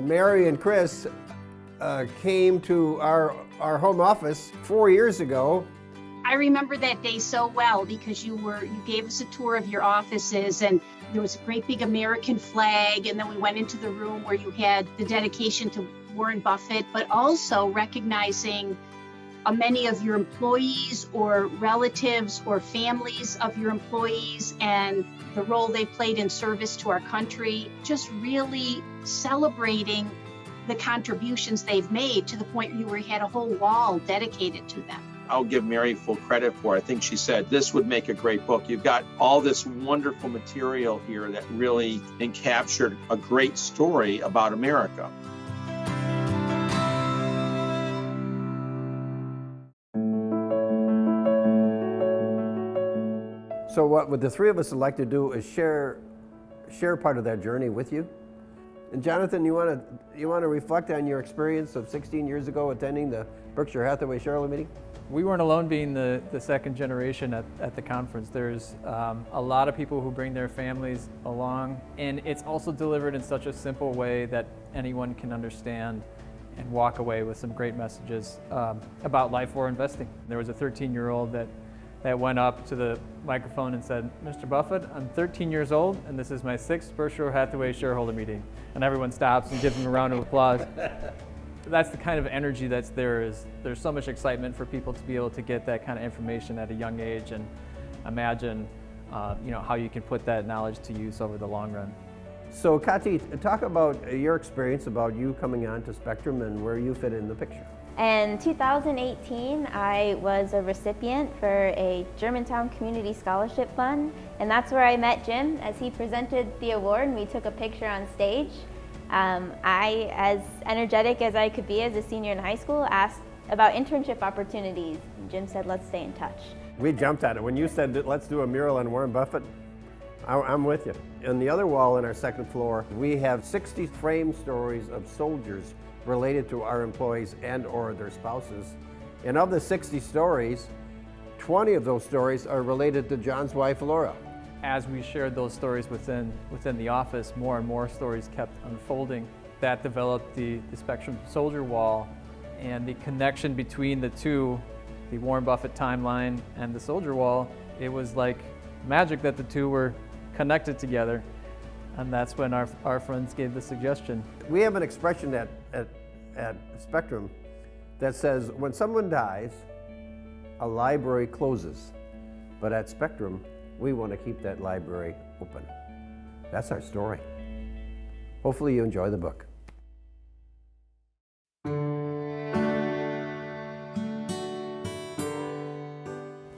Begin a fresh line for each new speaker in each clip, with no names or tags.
Mary and Chris came to our home office 4 years ago.
I remember that day so well because you gave us a tour of your offices, and there was a great big American flag, and then we went into the room where you had the dedication to Warren Buffett, but also recognizing many of your employees or relatives or families of your employees and the role they played in service to our country, just really celebrating the contributions they've made to the point where you had a whole wall dedicated to them.
I'll give Mary full credit for it. I think she said this would make a great book. You've got all this wonderful material here that really encaptured a great story about America.
So what the three of us would like to do is share part of that journey with you. And Jonathan, you want to reflect on your experience of 16 years ago attending the Berkshire Hathaway shareholder meeting?
We weren't alone being the second generation at the conference. There's a lot of people who bring their families along, and it's also delivered in such a simple way that anyone can understand and walk away with some great messages about life or investing. There was a 13-year-old that went up to the microphone and said, "Mr. Buffett, I'm 13 years old and this is my 6th Berkshire Hathaway shareholder meeting." And everyone stops and gives him a round of applause. That's the kind of energy that's there. There's so much excitement for people to be able to get that kind of information at a young age and imagine how you can put that knowledge to use over the long run.
So Kati, talk about your experience about you coming on to Spectrum and where you fit in the picture.
In 2018, I was a recipient for a Germantown Community Scholarship Fund, and that's where I met Jim as he presented the award and we took a picture on stage. I, as energetic as I could be as a senior in high school, asked about internship opportunities, and Jim said, "Let's stay in touch."
We jumped at it. When you said, let's do a mural on Warren Buffett, I'm with you. On the other wall on our second floor, we have 60 framed stories of soldiers related to our employees and or their spouses. And of the 60 stories, 20 of those stories are related to John's wife, Laura.
As we shared those stories within the office, more and more stories kept unfolding. That developed the Spectrum Soldier Wall, and the connection between the two, the Warren Buffett timeline and the Soldier Wall, it was like magic that the two were connected together. And that's when our friends gave the suggestion.
We have an expression at Spectrum that says, when someone dies, a library closes. But at Spectrum, we want to keep that library open. That's our story. Hopefully you enjoy the book.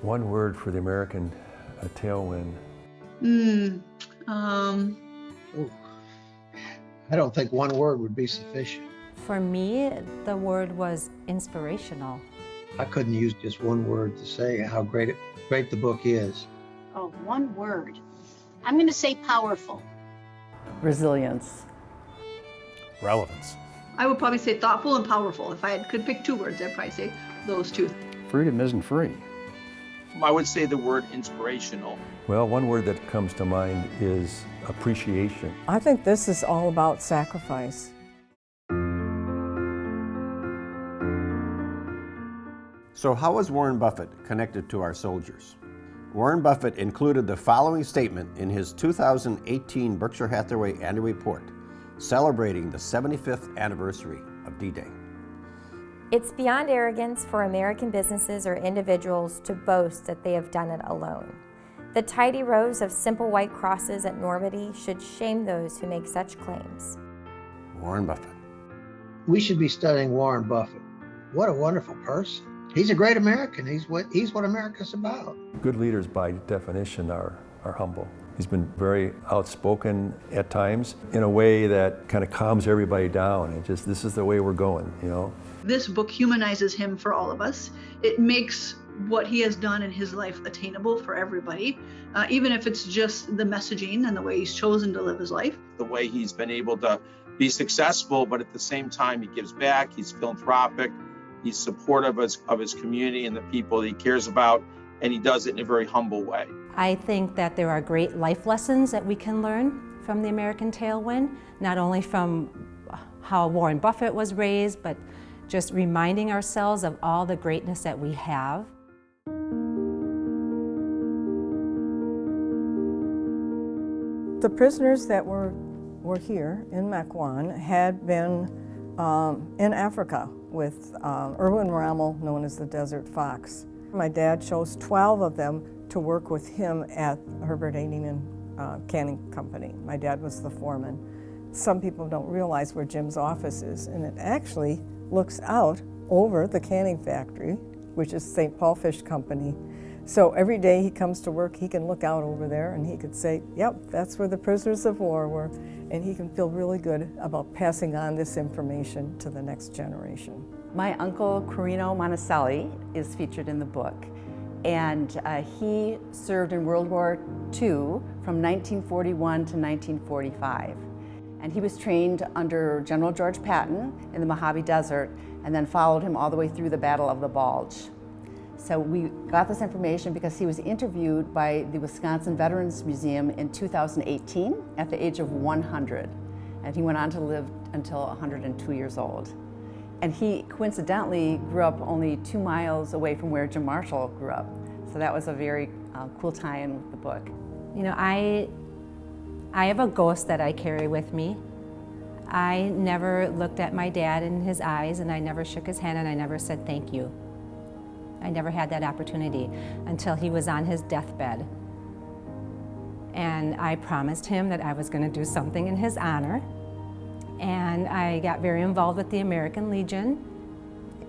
One word for the American tailwind.
I don't think one word would be sufficient.
For me, the word was inspirational.
I couldn't use just one word to say how great the book is.
Oh, one word. I'm going to say powerful.
Resilience.
Relevance.
I would probably say thoughtful and powerful. If I could pick 2 words, I'd probably say those 2.
Freedom isn't free.
I would say the word inspirational.
Well, one word that comes to mind is appreciation.
I think this is all about sacrifice.
So how is Warren Buffett connected to our soldiers? Warren Buffett included the following statement in his 2018 Berkshire Hathaway Annual Report, celebrating the 75th anniversary of D-Day.
It's beyond arrogance for American businesses or individuals to boast that they have done it alone. The tidy rows of simple white crosses at Normandy should shame those who make such claims.
Warren Buffett.
We should be studying Warren Buffett. What a wonderful person. He's a great American. He's what America's about.
Good leaders, by definition, are humble. He's been very outspoken at times in a way that kind of calms everybody down. And just, this is the way we're going, you know.
This book humanizes him for all of us. It makes what he has done in his life attainable for everybody, even if it's just the messaging and the way he's chosen to live his life.
The way he's been able to be successful, but at the same time, he gives back, he's philanthropic, he's supportive of his community and the people that he cares about, and he does it in a very humble way.
I think that there are great life lessons that we can learn from the American Tailwind, not only from how Warren Buffett was raised, but just reminding ourselves of all the greatness that we have.
The prisoners that were here in Mequon had been in Africa with Erwin Rommel, known as the Desert Fox. My dad chose 12 of them to work with him at Herbert A. Neiman Canning Company. My dad was the foreman. Some people don't realize where Jim's office is, and it actually looks out over the canning factory, which is St. Paul Fish Company. So every day he comes to work, he can look out over there and he could say, yep, that's where the prisoners of war were. And he can feel really good about passing on this information to the next generation.
My uncle, Corino Monticelli, is featured in the book. And he served in World War II from 1941 to 1945. And he was trained under General George Patton in the Mojave Desert and then followed him all the way through the Battle of the Bulge. So we got this information because he was interviewed by the Wisconsin Veterans Museum in 2018 at the age of 100. And he went on to live until 102 years old. And he coincidentally grew up only 2 miles away from where Jim Marshall grew up. So that was a very cool tie-in with the book.
You know, I have a ghost that I carry with me. I never looked at my dad in his eyes, and I never shook his hand, and I never said thank you. I never had that opportunity until he was on his deathbed. And I promised him that I was going to do something in his honor. And I got very involved with the American Legion.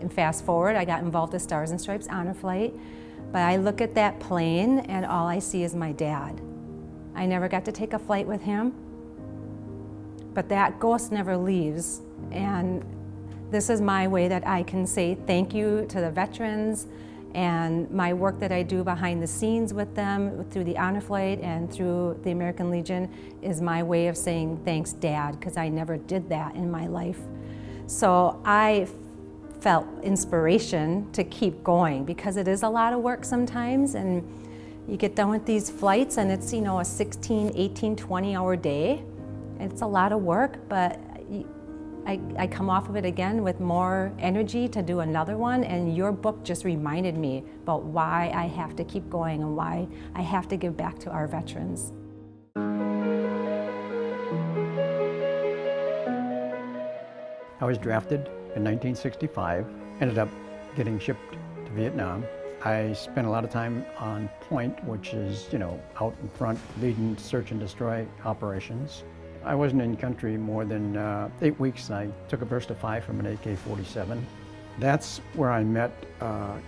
And fast forward, I got involved with Stars and Stripes Honor Flight. But I look at that plane and all I see is my dad. I never got to take a flight with him, but that ghost never leaves. And this is my way that I can say thank you to the veterans, and my work that I do behind the scenes with them through the Honor Flight and through the American Legion is my way of saying thanks, Dad, because I never did that in my life. So I felt inspiration to keep going because it is a lot of work sometimes, and you get done with these flights and it's, you know, a 16, 18, 20-hour day. It's a lot of work, but I come off of it again with more energy to do another one, and your book just reminded me about why I have to keep going and why I have to give back to our veterans.
I was drafted in 1965, ended up getting shipped to Vietnam. I spent a lot of time on point, which is, you know, out in front leading search and destroy operations. I wasn't in country more than 8 weeks, and I took a burst of 5 from an AK-47. That's where I met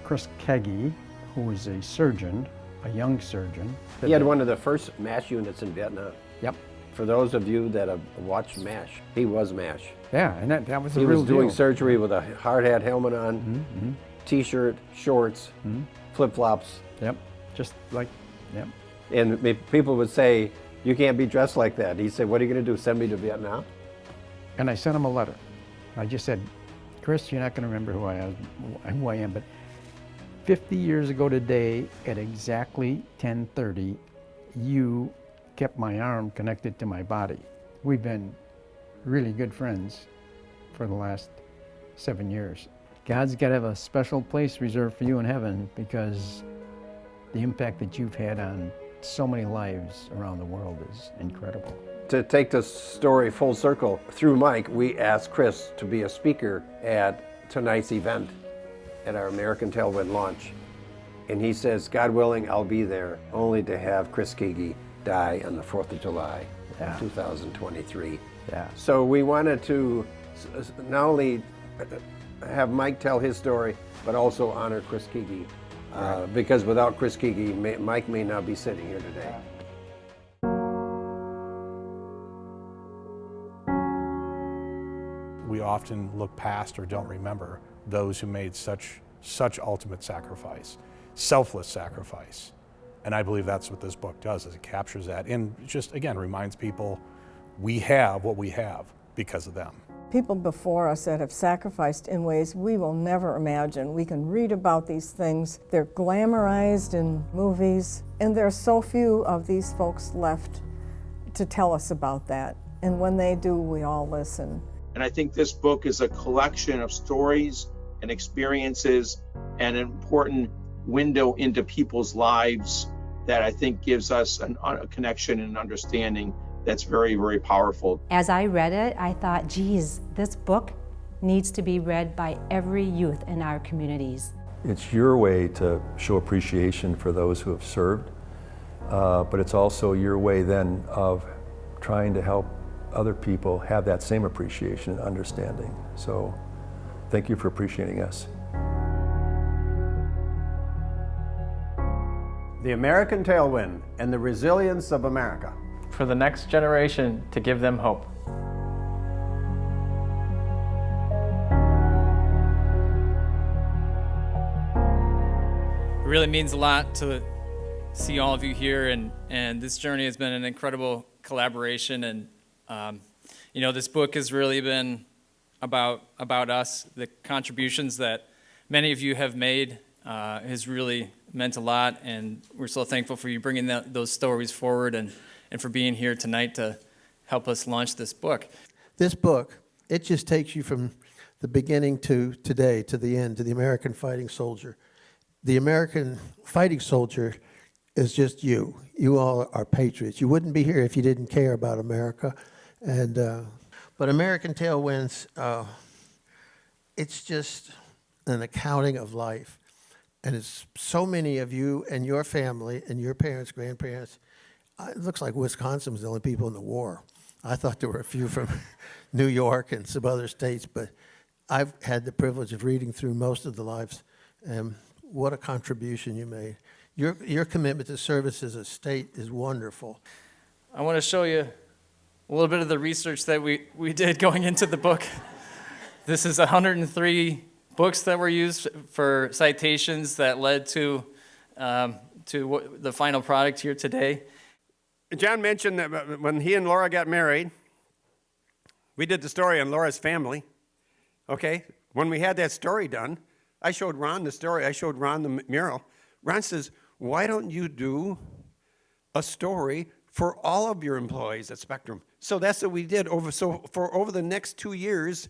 Chris Keggy, who was a surgeon, a young surgeon.
He had one of the first MASH units in Vietnam.
Yep.
For those of you that have watched MASH, he was MASH.
Yeah, and that was a
He
real
was doing
deal.
surgery with a hard hat helmet on,
Mm-hmm.
t-shirt, shorts, flip-flops.
Yep, just like, yep.
And people would say, you can't be dressed like that. He said, what are you going to do, send me to Vietnam?
And I sent him a letter. I just said, Chris, you're not going to remember who I am, but 50 years ago today at exactly 10:30, you kept my arm connected to my body. We've been really good friends for the last 7 years. God's got to have a special place reserved for you in heaven because the impact that you've had on so many lives around the world is incredible.
To take this story full circle, through Mike, we asked Chris to be a speaker at tonight's event at our American Tailwind launch. And he says, God willing, I'll be there, only to have Chris Keggy die on the 4th of July, 2023.
Yeah.
So we wanted to not only have Mike tell his story, but also honor Chris Keggy. Because without Chris Keggy, Mike may not be sitting here today.
We often look past or don't remember those who made such ultimate sacrifice, selfless sacrifice. And I believe that's what this book does, is it captures that and just, again, reminds people we have what we have because of them.
People before us that have sacrificed in ways we will never imagine. We can read about these things. They're glamorized in movies, and there are so few of these folks left to tell us about that. And when they do, we all listen.
And I think this book is a collection of stories and experiences and an important window into people's lives that I think gives us a connection and understanding that's very, very powerful.
As I read it, I thought, geez, this book needs to be read by every youth in our communities.
It's your way to show appreciation for those who have served, but it's also your way then of trying to help other people have that same appreciation and understanding. So thank you for appreciating us.
The American Tailwind and the Resilience of America.
For the next generation to give them hope. It really means a lot to see all of you here, and this journey has been an incredible collaboration, and you know, this book has really been about us. The contributions that many of you have made has really meant a lot, and we're so thankful for you bringing those stories forward and for being here tonight to help us launch this book.
This book, it just takes you from the beginning to today, to the end, to the American fighting soldier. The American fighting soldier is just you. You all are patriots. You wouldn't be here if you didn't care about America. But American Tailwinds, it's just an accounting of life. And it's so many of you and your family and your parents, grandparents. It looks like Wisconsin was the only people in the war. I thought there were a few from New York and some other states, but I've had the privilege of reading through most of the lives, and what a contribution you made. Your commitment to service as a state is wonderful.
I want to show you a little bit of the research that we did going into the book. This is 103 books that were used for citations that led to the final product here today.
John mentioned that when he and Laura got married, we did the story on Laura's family. Okay? When we had that story done, I showed Ron the story. I showed Ron the mural. Ron says, why don't you do a story for all of your employees at Spectrum? So that's what we did. For over the next 2 years,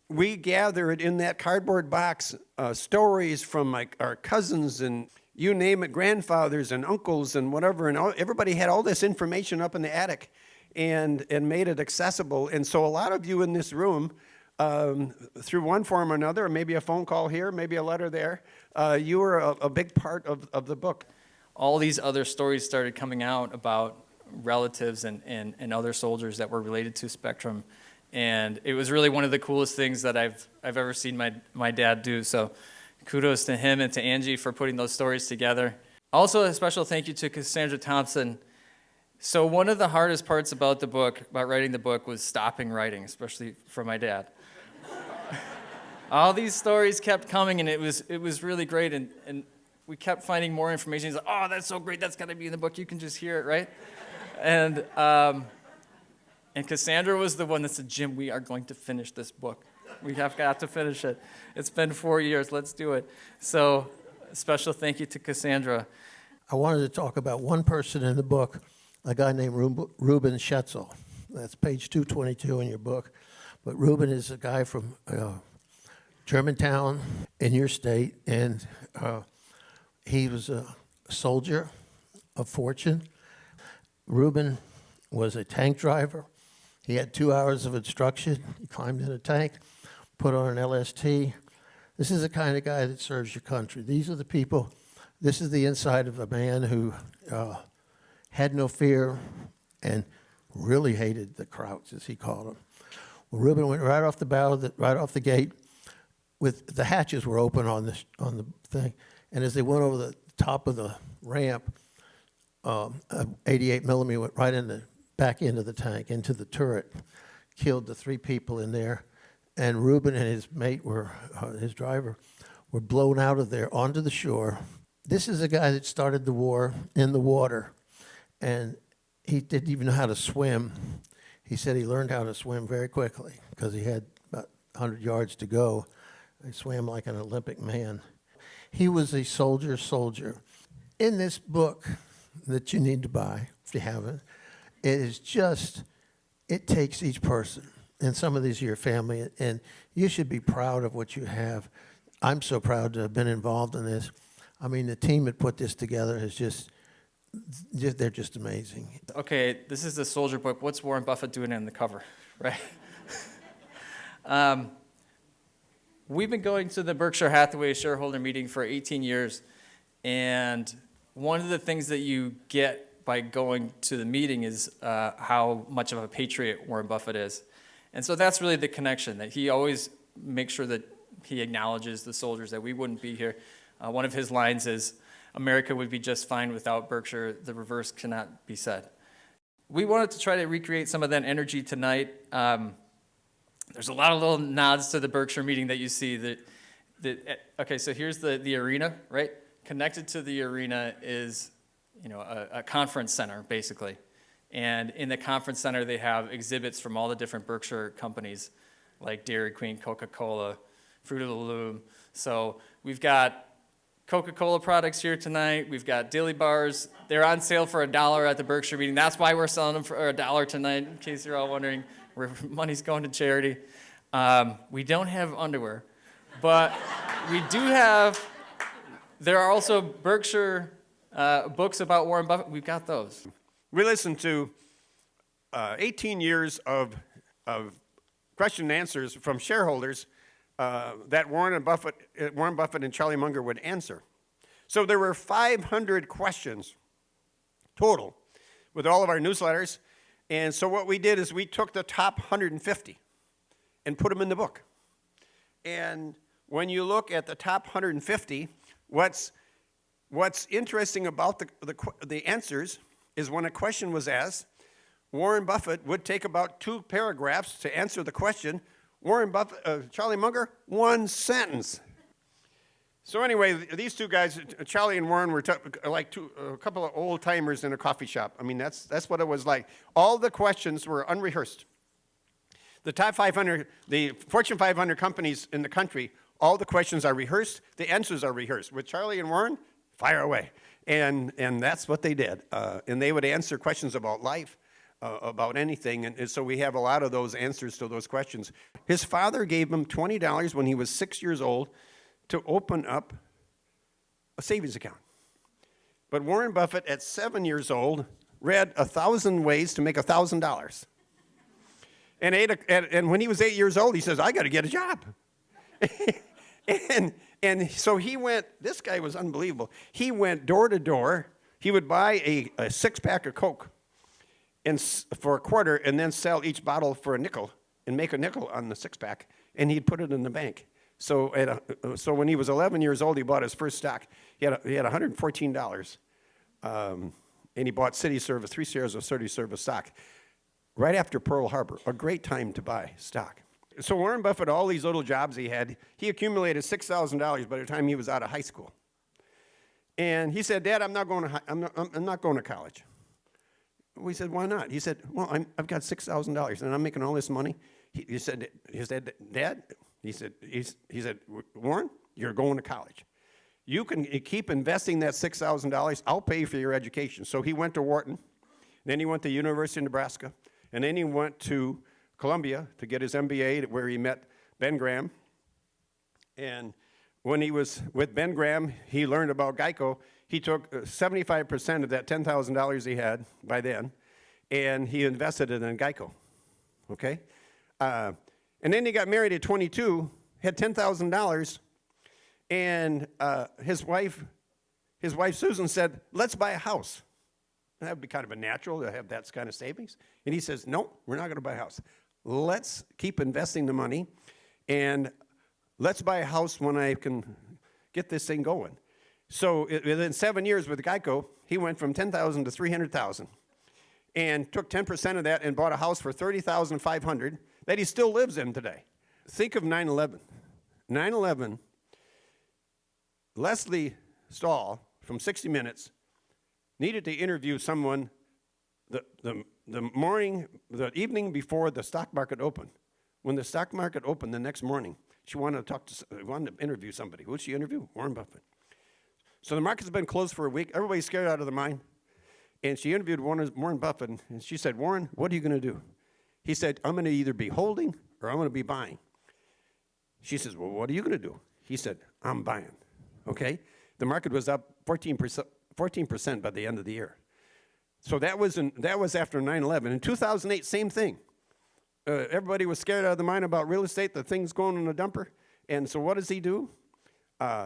we gathered in that cardboard box stories from our cousins and you name it, grandfathers and uncles and whatever, and everybody had all this information up in the attic and made it accessible. And so a lot of you in this room, through one form or another, maybe a phone call here, maybe a letter there, you were a big part of the book.
All these other stories started coming out about relatives and other soldiers that were related to Spectrum. And it was really one of the coolest things that I've ever seen my dad do. So kudos to him and to Angie for putting those stories together. Also, a special thank you to Cassandra Thompson. So one of the hardest parts about writing the book, was stopping writing, especially for my dad. All these stories kept coming, and it was really great, and we kept finding more information. He's like, oh, that's so great, that's got to be in the book. You can just hear it, right? And Cassandra was the one that said, Jim, we are going to finish this book. We have got to finish it. It's been 4 years. Let's do it. So a special thank you to Cassandra.
I wanted to talk about one person in the book, a guy named Reuben Schetzel. That's page 222 in your book. But Reuben is a guy from Germantown in your state, and he was a soldier of fortune. Reuben was a tank driver. He had 2 hours of instruction. He climbed in a tank, put on an LST. This is the kind of guy that serves your country. These are the people. This is the inside of a man who had no fear and really hated the Krauts, as he called them. Well, Reuben went right off the bow, right off the gate. With the hatches were open on the thing, and as they went over the top of the ramp, 88 millimeter went right in the back into the tank, into the turret, killed the 3 people in there, and Reuben and his mate his driver, were blown out of there onto the shore. This is a guy that started the war in the water, and he didn't even know how to swim. He said he learned how to swim very quickly because he had about 100 yards to go. He swam like an Olympic man. He was a soldier. In this book that you need to buy, if you haven't, it takes each person and some of these are your family, and you should be proud of what you have. I'm so proud to have been involved in this. I mean, the team that put this together is just they're just amazing.
Okay, this is the soldier book. What's Warren Buffett doing on the cover, right? We've been going to the Berkshire Hathaway shareholder meeting for 18 years, and one of the things that you get by going to the meeting is how much of a patriot Warren Buffett is. And so that's really the connection, that he always makes sure that he acknowledges the soldiers, that we wouldn't be here. One of his lines is, "America would be just fine without Berkshire. The reverse cannot be said." We wanted to try to recreate some of that energy tonight. There's a lot of little nods to the Berkshire meeting that you see. Okay, so here's the arena, right? Connected to the arena is, a conference center, basically. And in the conference center, they have exhibits from all the different Berkshire companies, like Dairy Queen, Coca-Cola, Fruit of the Loom. So we've got Coca-Cola products here tonight. We've got dilly bars. They're on sale for $1 at the Berkshire meeting. That's why we're selling them for $1 tonight, in case you're all wondering where money's going to charity. We don't have underwear, but we do have, there are also Berkshire books about Warren Buffett. We've got those.
We listened to 18 years of question and answers from shareholders that Warren Buffett and Charlie Munger would answer. So there were 500 questions total with all of our newsletters. And so what we did is we took the top 150 and put them in the book. And when you look at the top 150, what's interesting about the answers is when a question was asked, Warren Buffett would take about 2 paragraphs to answer the question. Warren Buffett, Charlie Munger, 1 sentence. So anyway, these two guys, Charlie and Warren, were like a couple of old timers in a coffee shop. I mean, that's what it was like. All the questions were unrehearsed. The top 500, the Fortune 500 companies in the country, all the questions are rehearsed. The answers are rehearsed. With Charlie and Warren, fire away. And that's what they did. And they would answer questions about life, about anything. And so we have a lot of those answers to those questions. His father gave him $20 when he was 6 years old to open up a savings account. But Warren Buffett, at 7 years old, read 1,000 ways to make $1,000. And when he was 8 years old, he says, I got to get a job. and so he went, this guy was unbelievable. He went door to door. He would buy a 6-pack of Coke for $0.25 and then sell each bottle for $0.05 and make $0.05 on the 6-pack, and he'd put it in the bank. So when he was 11 years old, he bought his first stock. He had $114, and he bought City Service, 3 shares of City Service stock, right after Pearl Harbor, a great time to buy stock. So Warren Buffett, all these little jobs he had, he accumulated $6,000 by the time he was out of high school. And he said, Dad, I'm not going to college. We said, why not? He said, well, I've got $6,000 and I'm making all this money. He said, Dad, he said, Warren, you're going to college. You can keep investing that $6,000. I'll pay for your education. So he went to Wharton, then he went to University of Nebraska, and then he went to Columbia to get his MBA, where he met Ben Graham. And when he was with Ben Graham, he learned about Geico. He took 75% of that $10,000 he had by then, and he invested it in Geico, okay? And then he got married at 22, had $10,000, and his wife Susan said, let's buy a house. And that would be kind of a natural to have that kind of savings. And he says, no, we're not going to buy a house. Let's keep investing the money, and let's buy a house when I can get this thing going. So within 7 years with Geico, he went from $10,000 to $300,000 and took 10% of that and bought a house for $30,500 that he still lives in today. Think of 9/11. 9/11, Leslie Stahl from 60 Minutes needed to interview someone the evening before the stock market opened. When the stock market opened the next morning, she wanted to interview somebody. Who did she interview? Warren Buffett. So the market's been closed for a week. Everybody's scared out of their mind. And she interviewed Warren Buffett, and she said, Warren, what are you going to do? He said, I'm going to either be holding or I'm going to be buying. She says, well, what are you going to do? He said, I'm buying. Okay? The market was up 14% by the end of the year. So that was after 9/11. In 2008, same thing. Everybody was scared out of their mind about real estate, the thing's going in a dumper. And so what does he do?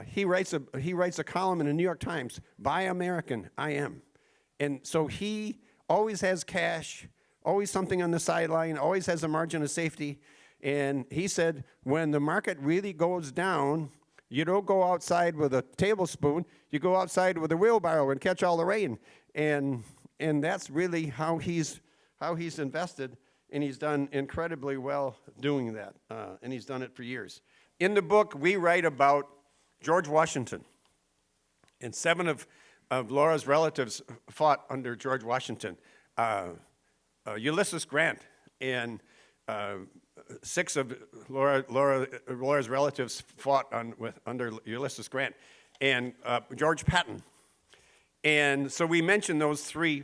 He writes a column in the New York Times, Buy American, I am. And so he always has cash, always something on the sideline, always has a margin of safety. And he said, when the market really goes down, you don't go outside with a tablespoon, you go outside with a wheelbarrow and catch all the rain. And that's really how he's invested, and he's done incredibly well doing that, and he's done it for years. In the book, we write about George Washington, and 7 of Laura's relatives fought under George Washington. Ulysses Grant and 6 of Laura's relatives fought under Ulysses Grant, and George Patton. And so we mention those 3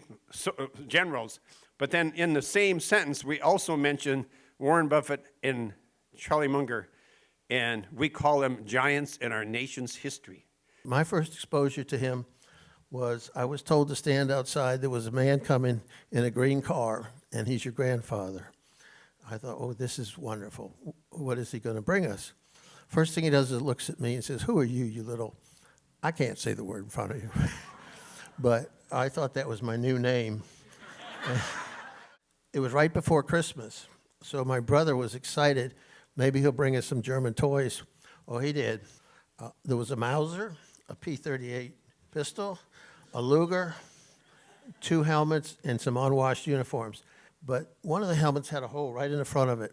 generals, but then in the same sentence, we also mention Warren Buffett and Charlie Munger, and we call them giants in our nation's history.
My first exposure to him was I was told to stand outside. There was a man coming in a green car, and he's your grandfather. I thought, oh, this is wonderful. What is he going to bring us? First thing he does is looks at me and says, who are you, you little... I can't say the word in front of you. But I thought that was my new name. It was right before Christmas, so my brother was excited. Maybe he'll bring us some German toys. Oh, he did. There was a Mauser, a P-38 pistol, a Luger, 2 helmets, and some unwashed uniforms. But one of the helmets had a hole right in the front of it.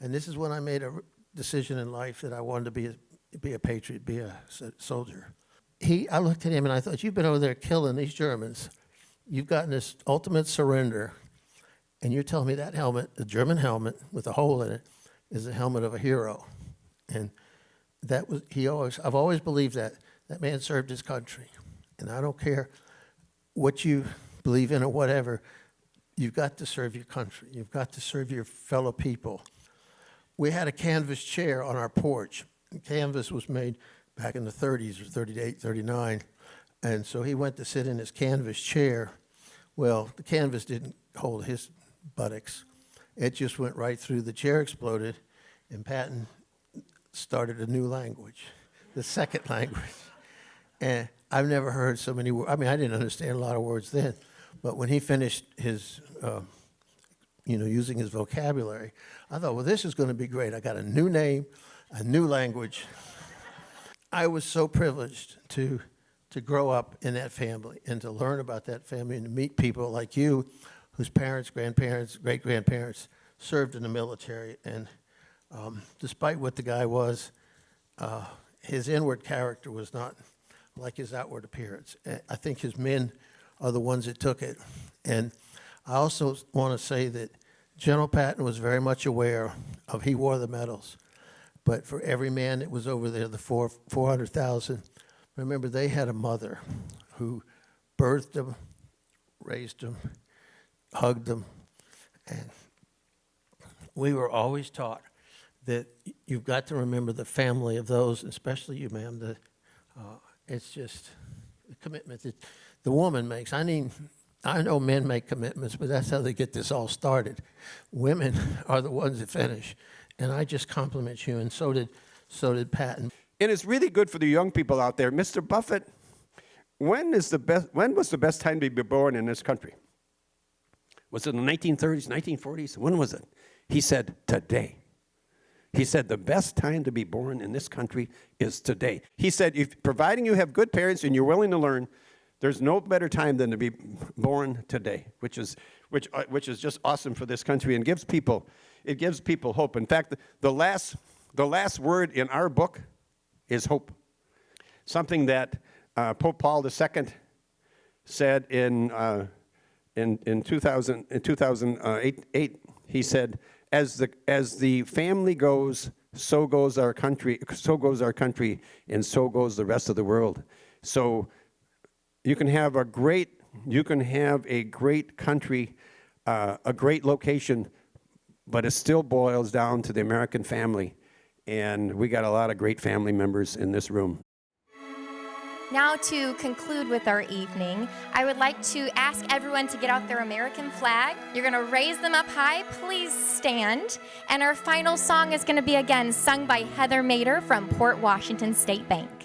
And this is when I made a decision in life that I wanted to be a patriot, be a soldier. I looked at him and I thought, you've been over there killing these Germans. You've gotten this ultimate surrender, and you're telling me that helmet, the German helmet with a hole in it, is the helmet of a hero. And that was, I've always believed that man served his country. And I don't care what you believe in or whatever, you've got to serve your country. You've got to serve your fellow people. We had a canvas chair on our porch. The canvas was made back in the 30s or 38, 39. And so he went to sit in his canvas chair. Well, the canvas didn't hold his buttocks. It just went right through. The chair exploded, and Patton started a new language, the second language. And I've never heard so many words. I mean, I didn't understand a lot of words then, but when he finished his, using his vocabulary, I thought, well, this is going to be great. I got a new name, a new language. I was so privileged to grow up in that family and to learn about that family and to meet people like you whose parents, grandparents, great-grandparents served in the military. And despite what the guy was, his inward character was not like his outward appearance. I think his men are the ones that took it. And I also want to say that General Patton was very much aware of, he wore the medals, but for every man that was over there, the 400,000, remember they had a mother who birthed them, raised them, hugged them, and we were always taught that you've got to remember the family of those, especially you, ma'am, that it's just the commitment that the woman makes. I mean, I know men make commitments, but that's how they get this all started. Women are the ones that finish, and I just compliment you, and so did Patton.
And it's really good for the young people out there. Mr. Buffett, when was the best time to be born in this country? Was it in the 1930s, 1940s? When was it? He said, today. He said, the best time to be born in this country is today. He said, providing you have good parents and you're willing to learn, there's no better time than to be born today, which is just awesome for this country and gives people hope. In fact, the last word in our book is hope. Something that Pope Paul II said in 2008. He said, as the family goes, so goes our country, and so goes the rest of the world. So you can have a great country, a great location, but it still boils down to the American family. And we got a lot of great family members in this room.
Now, to conclude with our evening, I would like to ask everyone to get out their American flag. You're going to raise them up high. Please stand. And our final song is going to be again sung by Heather Mader from Port Washington State Bank.